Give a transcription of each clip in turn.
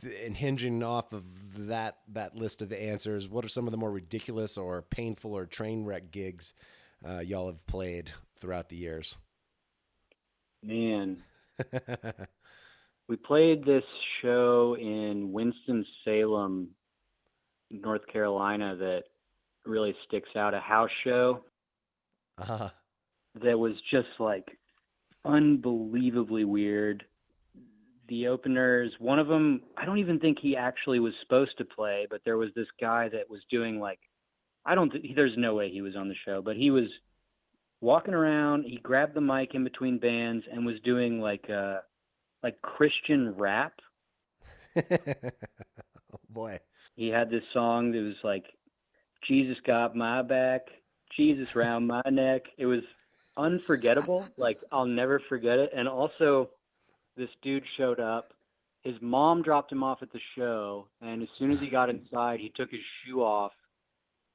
and hinging off of that list of answers, what are some of the more ridiculous or painful or train wreck gigs y'all have played throughout the years? Man, we played this show in Winston-Salem, North Carolina that really sticks out. A house show Uh, that was just like unbelievably weird. The openers, one of them, I don't even think he actually was supposed to play, but there was this guy that was doing like, there's no way he was on the show, but he was walking around. He grabbed the mic in between bands and was doing like Christian rap. oh boy. He had this song that was like, Jesus got my back, Jesus round my neck. It was unforgettable. Like, I'll never forget it. And also, this dude showed up. His mom dropped him off at the show, and as soon as he got inside, he took his shoe off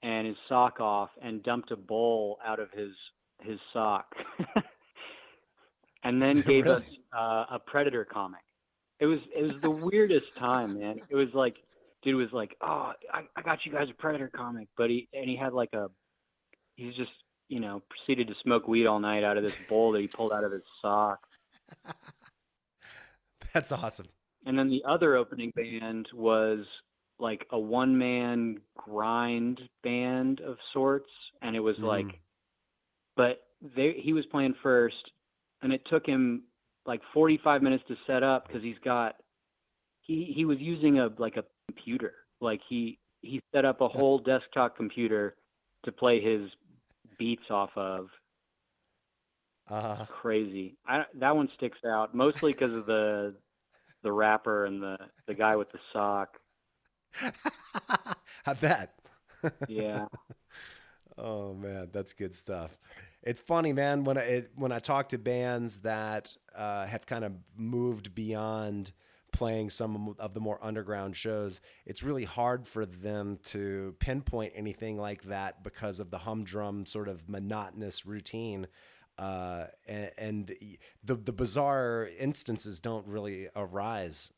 and his sock off and dumped a bowl out of his sock, and then gave us really? a Predator comic. It was the weirdest time, man. It was like, dude was like, "Oh, I got you guys a Predator comic," but he had like he's just proceeded to smoke weed all night out of this bowl that he pulled out of his sock. That's awesome. And then the other opening band was like a one man grind band of sorts, and it was Mm. like, but he was playing first, and it took him like 45 minutes to set up because he was using a computer. Like he set up a whole desktop computer to play his beats off of. Uh, Crazy. That one sticks out mostly because of the rapper and the guy with the sock. I bet. Yeah. Oh man, that's good stuff. It's funny, man, when I talk to bands that have kind of moved beyond playing some of the more underground shows, it's really hard for them to pinpoint anything like that because of the humdrum sort of monotonous routine. And the bizarre instances don't really arise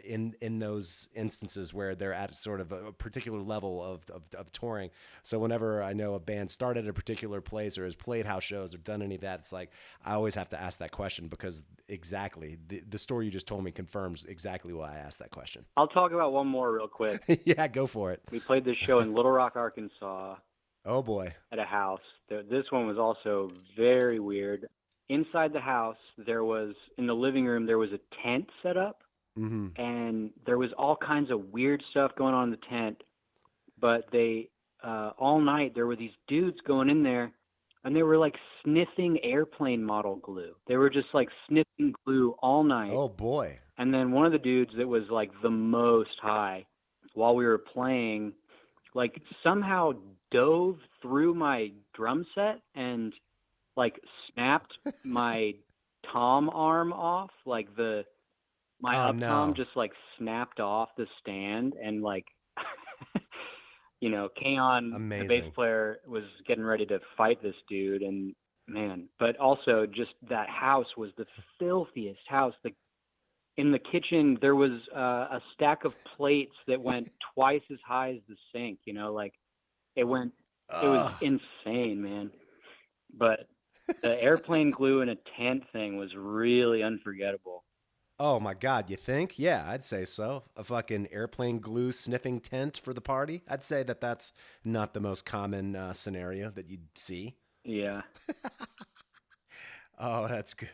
in those instances where they're at sort of a particular level of touring. So whenever I know a band started at a particular place or has played house shows or done any of that, it's like I always have to ask that question because exactly the story you just told me confirms exactly why I asked that question. I'll talk about one more real quick. Yeah, go for it. We played this show in Little Rock, Arkansas Oh boy. at a house. This one was also very weird. Inside the house, in the living room, there was a tent set up, Mm-hmm. and there was all kinds of weird stuff going on in the tent. But all night, there were these dudes going in there, and they were like sniffing airplane model glue. They were just like sniffing glue all night. Oh boy. And then one of the dudes that was like the most high while we were playing, like somehow dove through my drum set and like snapped my tom arm off. Like my Oh up tom no. just like snapped off the stand, and like, Kaon, the bass Amazing. player, was getting ready to fight this dude. And man, but also just that house was the filthiest house. In the kitchen, there was a stack of plates that went twice as high as the sink. Like it went. It was Ugh. insane, man. But the airplane glue in a tent thing was really unforgettable. Oh my God, you think? Yeah, I'd say so. A fucking airplane glue sniffing tent for the party. I'd say that that's not the most common scenario that you'd see. Yeah. Oh, that's good.